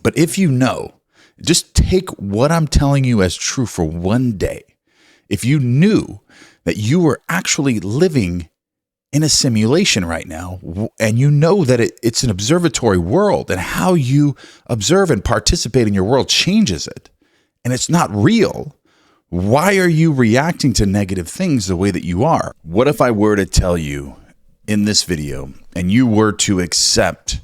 But if you know, just take what I'm telling you as true for one day. If you knew that you were actually living in a simulation right now, and you know that it's an observatory world, and how you observe and participate in your world changes it, and it's not real, why are you reacting to negative things the way that you are? What if I were to tell you in this video, and you were to accept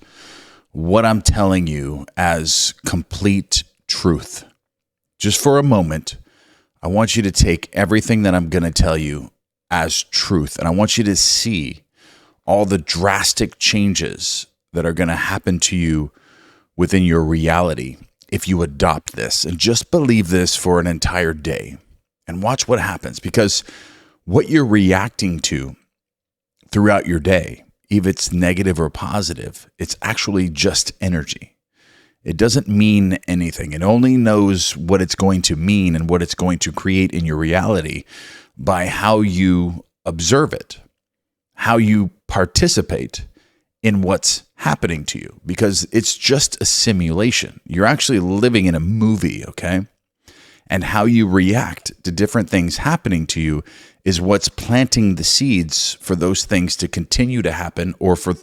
what I'm telling you as complete truth? Just for a moment, I want you to take everything that I'm going to tell you as truth, and I want you to see all the drastic changes that are going to happen to you within your reality if you adopt this, and just believe this for an entire day and watch what happens. Because what you're reacting to throughout your day, if it's negative or positive, it's actually just energy. It doesn't mean anything. It only knows what it's going to mean and what it's going to create in your reality by how you observe it, how you participate in what's happening to you, because it's just a simulation. You're actually living in a movie, okay? And how you react to different things happening to you is what's planting the seeds for those things to continue to happen, or for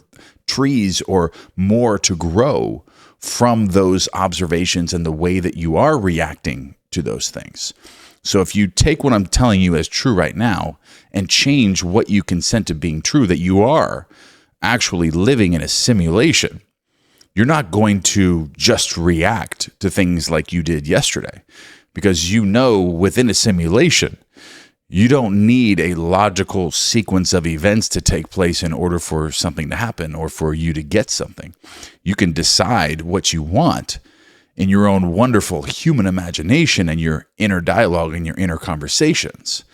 trees or more to grow from those observations and the way that you are reacting to those things. So if you take what I'm telling you as true right now and change what you consent to being true, that you are actually living in a simulation, you're not going to just react to things like you did yesterday, because you know within a simulation, you don't need a logical sequence of events to take place in order for something to happen or for you to get something. You can decide what you want in your own wonderful human imagination, and your inner dialogue and your inner conversations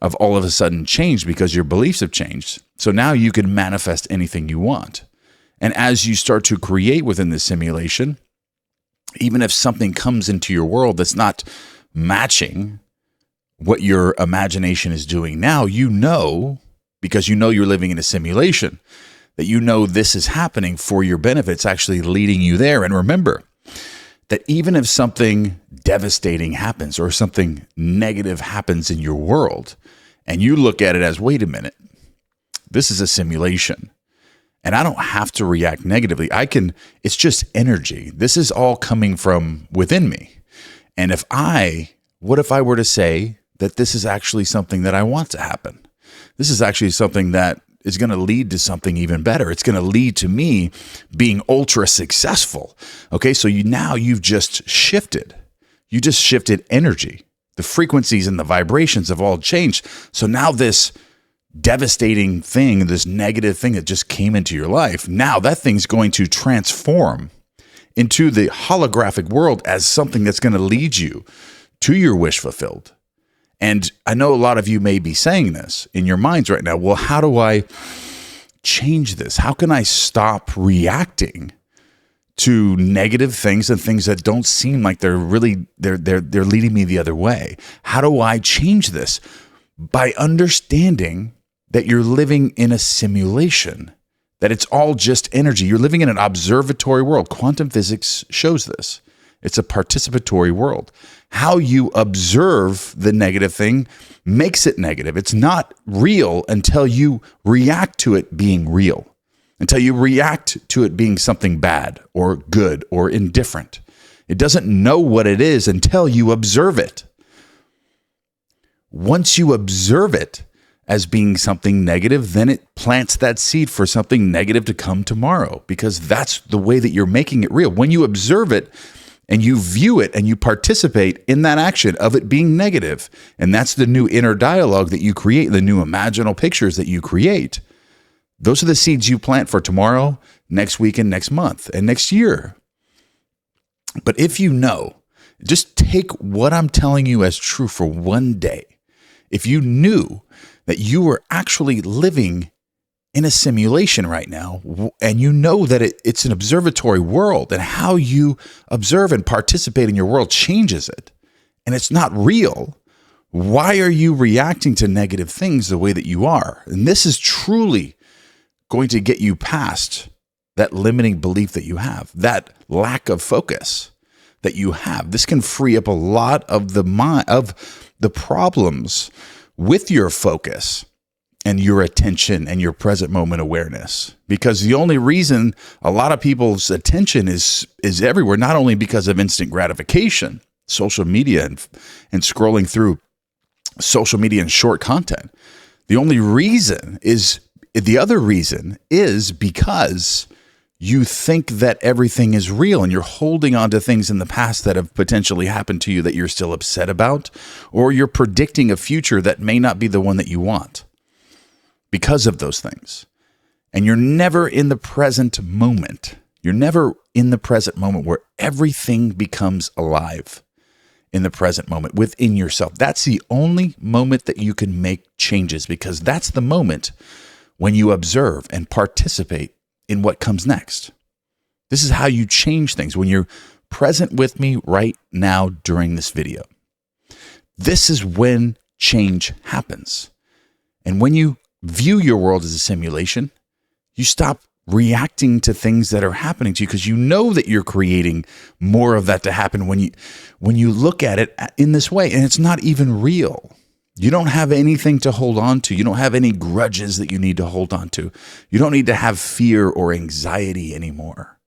of all of a sudden change because your beliefs have changed. So now you can manifest anything you want. And as you start to create within the simulation, even if something comes into your world that's not matching what your imagination is doing now, you know, because you know you're living in a simulation, that you know this is happening for your benefit. It's actually leading you there. And remember that even if something devastating happens or something negative happens in your world, and you look at it as, wait a minute, this is a simulation, and I don't have to react negatively. It's just energy. This is all coming from within me. And what if I were to say that this is actually something that I want to happen? This is actually something that is going to lead to something even better. It's going to lead to me being ultra successful. Okay, so you've just shifted. You just shifted energy. The frequencies and the vibrations have all changed. So now this devastating thing, this negative thing that just came into your life, now that thing's going to transform into the holographic world as something that's going to lead you to your wish fulfilled. And I know a lot of you may be saying this in your minds right now. Well, how do I change this? How can I stop reacting to negative things and things that don't seem like they're leading me the other way? How do I change this? By understanding that you're living in a simulation, that it's all just energy. You're living in an observatory world. Quantum physics shows this. It's a participatory world. How you observe the negative thing makes it negative. It's not real until you react to it being real, until you react to it being something bad or good or indifferent. It doesn't know what it is until you observe it. Once you observe it as being something negative, then it plants that seed for something negative to come tomorrow, because that's the way that you're making it real. When you observe it, and you view it and you participate in that action of it being negative, and that's the new inner dialogue that you create, the new imaginal pictures that you create. Those are the seeds you plant for tomorrow, next week, and next month, and next year. But if you know, just take what I'm telling you as true for one day. If you knew that you were actually living in a simulation right now, and you know that it's an observatory world, and how you observe and participate in your world changes it, and it's not real, why are you reacting to negative things the way that you are? And this is truly going to get you past that limiting belief that you have, that lack of focus that you have. This can free up a lot of the problems with your focus and your attention and your present moment awareness. Because the only reason a lot of people's attention is everywhere, not only because of instant gratification, social media and scrolling through social media and short content. The other reason is because you think that everything is real and you're holding on to things in the past that have potentially happened to you that you're still upset about, or you're predicting a future that may not be the one that you want because of those things. And you're never in the present moment. You're never in the present moment where everything becomes alive in the present moment within yourself. That's the only moment that you can make changes, because that's the moment when you observe and participate in what comes next. This is how you change things, when you're present with me right now during this video. This is when change happens. And when you view your world as a simulation, you stop reacting to things that are happening to you, because you know that you're creating more of that to happen when you look at it in this way, and it's not even real. You don't have anything to hold on to. You don't have any grudges that you need to hold on to. You don't need to have fear or anxiety anymore.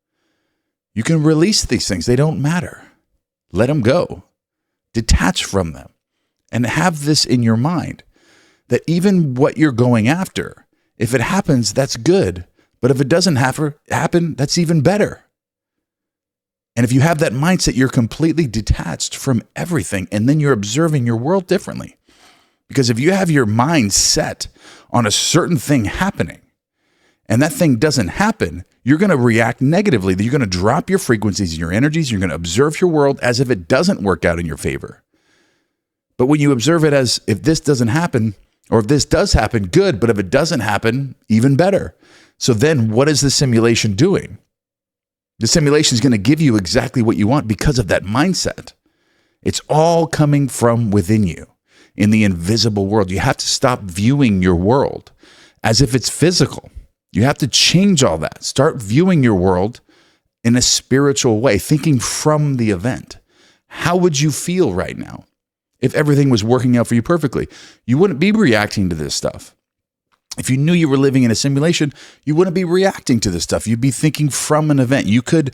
You can release these things. They don't matter. Let them go. Detach from them. And have this in your mind, that even what you're going after, if it happens, that's good. But if it doesn't happen, that's even better. And if you have that mindset, you're completely detached from everything, and then you're observing your world differently. Because if you have your mind set on a certain thing happening, and that thing doesn't happen, you're going to react negatively. You're going to drop your frequencies and your energies. You're going to observe your world as if it doesn't work out in your favor. But when you observe it as, if this doesn't happen, or if this does happen, good. But if it doesn't happen, even better. So then what is the simulation doing? The simulation is going to give you exactly what you want because of that mindset. It's all coming from within you in the invisible world. You have to stop viewing your world as if it's physical. You have to change all that. Start viewing your world in a spiritual way, thinking from the event. How would you feel right now if everything was working out for you perfectly? You wouldn't be reacting to this stuff. If you knew you were living in a simulation, you wouldn't be reacting to this stuff. You'd be thinking from an event. You could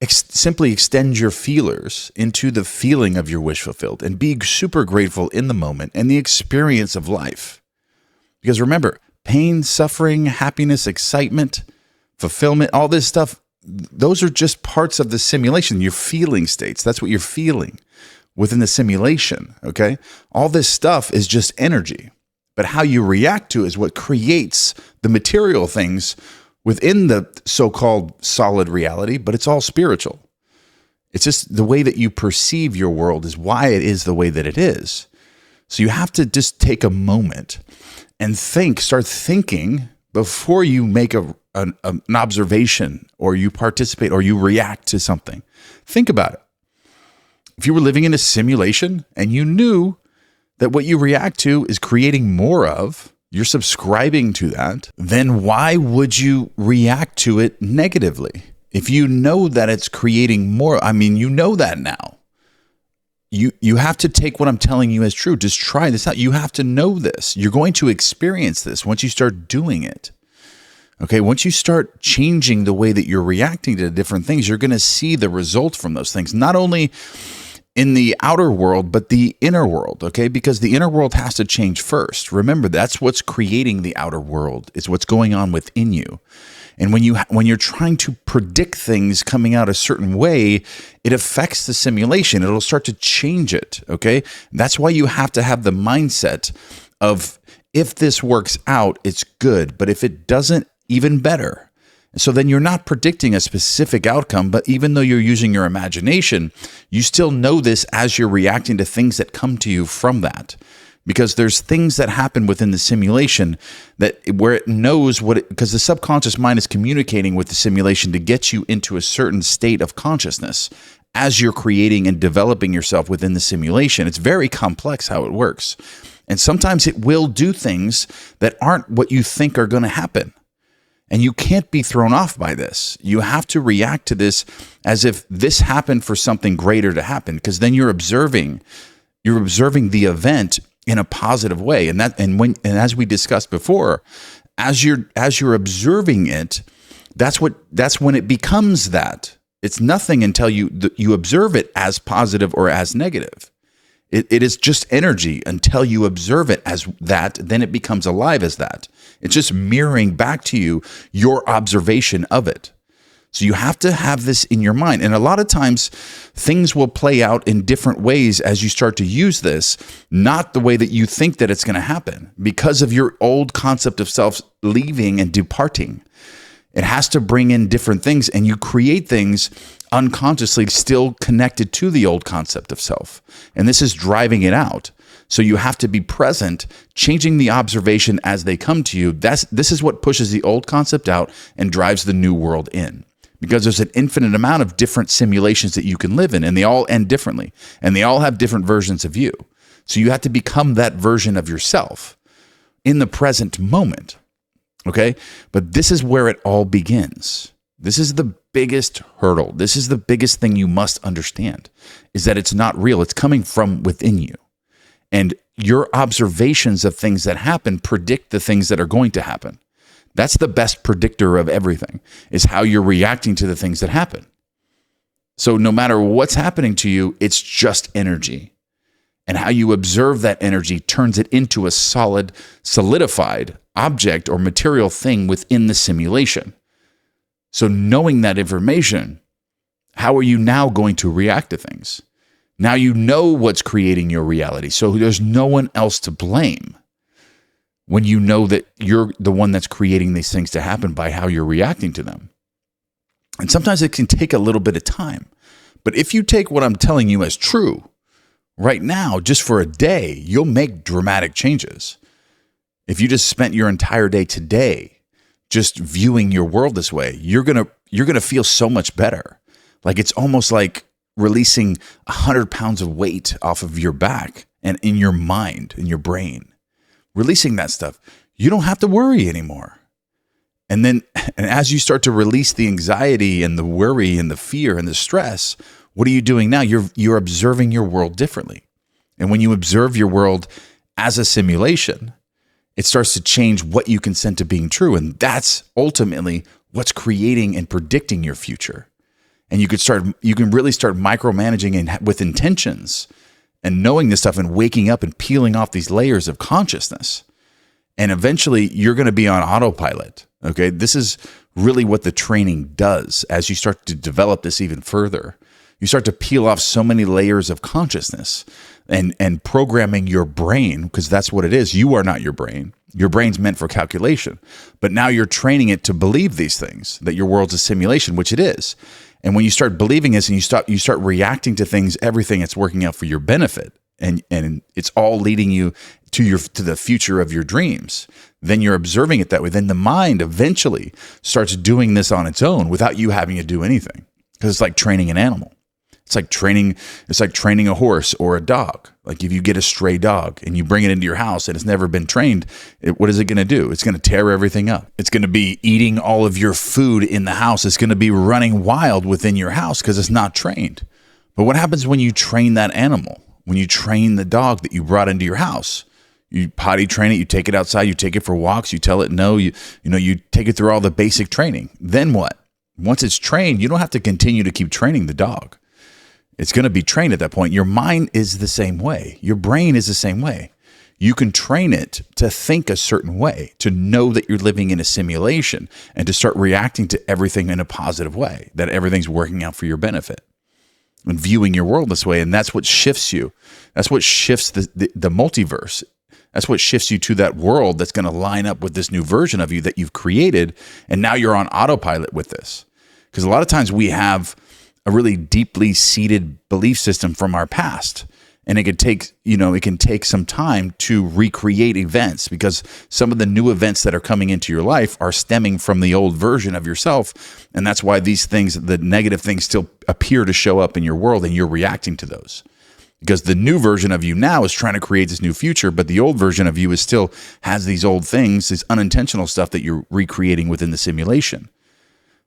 simply extend your feelers into the feeling of your wish fulfilled and be super grateful in the moment and the experience of life. Because remember, pain, suffering, happiness, excitement, fulfillment, all this stuff, those are just parts of the simulation, your feeling states. That's what you're feeling within the simulation, okay? All this stuff is just energy. But how you react to is what creates the material things within the so-called solid reality, but it's all spiritual. It's just the way that you perceive your world is why it is the way that it is. So you have to just take a moment and start thinking before you make an observation or you participate or you react to something. Think about it. If you were living in a simulation and you knew that what you react to is creating more of, you're subscribing to that, then why would you react to it negatively? If you know that it's creating more, you know that now. You have to take what I'm telling you as true. Just try this out. You have to know this. You're going to experience this once you start doing it. Okay, once you start changing the way that you're reacting to different things, you're going to see the result from those things. Not only in the outer world, but the inner world, okay? Because the inner world has to change first. Remember, that's what's creating the outer world. It's what's going on within you. And when you're trying to predict things coming out a certain way, it affects the simulation. It'll start to change it, okay? That's why you have to have the mindset of, if this works out, it's good. But if it doesn't, even better. So then you're not predicting a specific outcome, but even though you're using your imagination, you still know this as you're reacting to things that come to you from that. Because there's things that happen within the simulation where it knows because the subconscious mind is communicating with the simulation to get you into a certain state of consciousness as you're creating and developing yourself within the simulation. It's very complex how it works. And sometimes it will do things that aren't what you think are going to happen. And you can't be thrown off by this. You have to react to this as if this happened for something greater to happen, because then you're observing the event in a positive way. And as we discussed before, as you're observing it, that's when it becomes that. It's nothing until you observe it as positive or as negative. It is just energy until you observe it as that, then it becomes alive as that. It's just mirroring back to you your observation of it. So you have to have this in your mind. And a lot of times things will play out in different ways as you start to use this, not the way that you think that it's going to happen because of your old concept of self leaving and departing. It has to bring in different things, and you create things unconsciously still connected to the old concept of self. And this is driving it out. So you have to be present, changing the observation as they come to you. This is what pushes the old concept out and drives the new world in. Because there's an infinite amount of different simulations that you can live in, and they all end differently, and they all have different versions of you. So you have to become that version of yourself in the present moment. Okay? But this is where it all begins. This is the biggest hurdle. This is the biggest thing you must understand, is that it's not real. It's coming from within you. And your observations of things that happen predict the things that are going to happen. That's the best predictor of everything, is how you're reacting to the things that happen. So no matter what's happening to you, it's just energy. And how you observe that energy turns it into a solid, solidified object or material thing within the simulation. So knowing that information, how are you now going to react to things? Now you know what's creating your reality. So there's no one else to blame when you know that you're the one that's creating these things to happen by how you're reacting to them. And sometimes it can take a little bit of time. But if you take what I'm telling you as true, right now, just for a day, you'll make dramatic changes. If you just spent your entire day today just viewing your world this way, you're gonna feel so much better. Like it's almost like releasing 100 pounds of weight off of your back and in your mind, in your brain. Releasing that stuff, you don't have to worry anymore. And as you start to release the anxiety and the worry and the fear and the stress, what are you doing now? You're observing your world differently. And when you observe your world as a simulation, it starts to change what you consent to being true. And that's ultimately what's creating and predicting your future. And you can really start micromanaging and with intentions and knowing this stuff and waking up and peeling off these layers of consciousness. And eventually you're going to be on autopilot. Okay. This is really what the training does. As you start to develop this even further, you start to peel off so many layers of consciousness and programming your brain, because that's what it is. You are not your brain. Your brain's meant for calculation. But now you're training it to believe these things, that your world's a simulation, which it is. And when you start believing this and you start reacting to things, everything, it's working out for your benefit. And it's all leading you to the future of your dreams. Then you're observing it that way. Then the mind eventually starts doing this on its own without you having to do anything. Because it's like training an animal. It's like training a horse or a dog. Like if you get a stray dog and you bring it into your house and it's never been trained, what is it going to do? It's going to tear everything up. It's going to be eating all of your food in the house. It's going to be running wild within your house because it's not trained. But what happens when you train that animal? When you train the dog that you brought into your house? You potty train it, you take it outside, you take it for walks, you tell it no, you take it through all the basic training. Then what? Once it's trained, you don't have to continue to keep training the dog. It's going to be trained at that point. Your mind is the same way. Your brain is the same way. You can train it to think a certain way, to know that you're living in a simulation, and to start reacting to everything in a positive way, that everything's working out for your benefit, and viewing your world this way. And that's what shifts you. That's what shifts the multiverse. That's what shifts you to that world that's going to line up with this new version of you that you've created. And now you're on autopilot with this. Because a lot of times we have a really deeply seated belief system from our past. And it can take some time to recreate events, because some of the new events that are coming into your life are stemming from the old version of yourself. And that's why these things, the negative things, still appear to show up in your world and you're reacting to those. because the new version of you now is trying to create this new future, but the old version of you is still has these old things, this unintentional stuff that you're recreating within the simulation.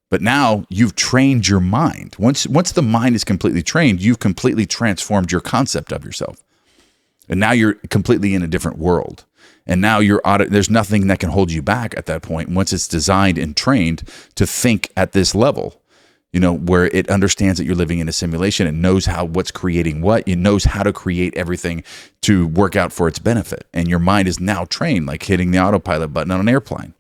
But now you've trained your mind. Once the mind is completely trained, you've completely transformed your concept of yourself. And now you're completely in a different world. And now there's nothing that can hold you back at that point once it's designed and trained to think at this level. Where it understands that you're living in a simulation and knows what's creating what. It knows how to create everything to work out for its benefit. And your mind is now trained, like hitting the autopilot button on an airplane.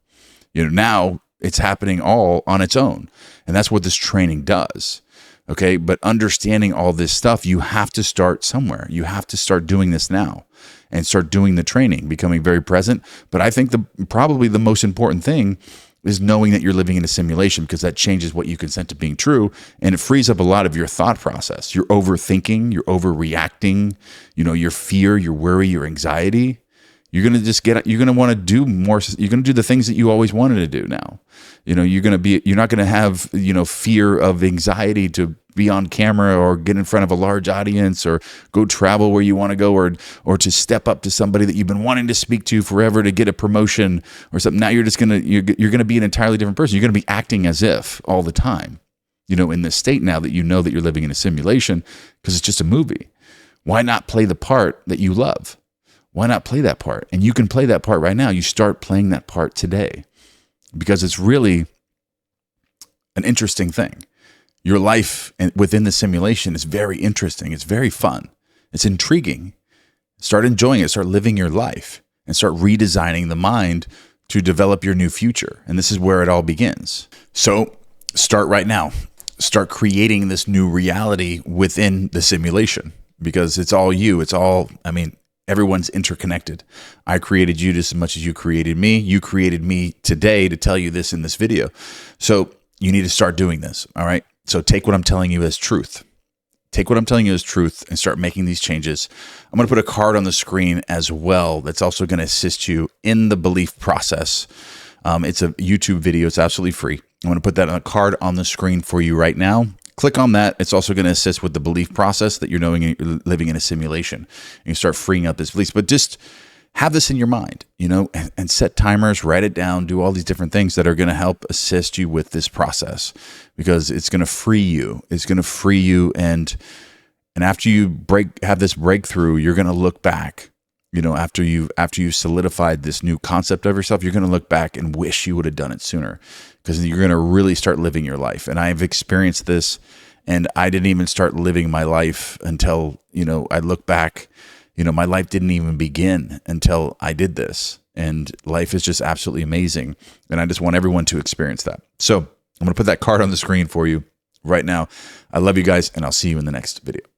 Now it's happening all on its own. And that's what this training does. Okay. But understanding all this stuff, you have to start somewhere. You have to start doing this now and start doing the training, becoming very present. But I think probably the most important thing is knowing that you're living in a simulation, because that changes what you consent to being true, and it frees up a lot of your thought process. You're overthinking, you're overreacting, your fear, your worry, your anxiety. You're going to want to do more. You're going to do the things that you always wanted to do now. You're not going to have, fear of anxiety to be on camera or get in front of a large audience or go travel where you want to go or to step up to somebody that you've been wanting to speak to forever to get a promotion or something. Now you're going to be an entirely different person. You're going to be acting as if all the time, in this state now that you know that you're living in a simulation, because it's just a movie. Why not play the part that you love? Why not play that part? And you can play that part right now. You start playing that part today, because it's really an interesting thing. Your life within the simulation is very interesting. It's very fun. It's intriguing. Start enjoying it. Start living your life and start redesigning the mind to develop your new future. And this is where it all begins. So start right now. Start creating this new reality within the simulation, because it's all you. Everyone's interconnected. I created you just as much as you created me. You created me today to tell you this in this video. So you need to start doing this. All right. So take what I'm telling you as truth. Take what I'm telling you as truth and start making these changes. I'm going to put a card on the screen as well that's also going to assist you in the belief process. It's a YouTube video. It's absolutely free. I'm going to put that on a card on the screen for you right now. Click on that. It's also going to assist with the belief process that you're knowing you're living in a simulation. And you start freeing up this beliefs. But just have this in your mind, and set timers, write it down, do all these different things that are going to help assist you with this process, because it's going to free you. It's going to free you. And after you have this breakthrough, you're going to look back, after you've solidified this new concept of yourself, you're going to look back and wish you would have done it sooner, because you're going to really start living your life. And I've experienced this, and I didn't even start living my life until, I look back, my life didn't even begin until I did this. And life is just absolutely amazing. And I just want everyone to experience that. So I'm going to put that card on the screen for you right now. I love you guys, and I'll see you in the next video.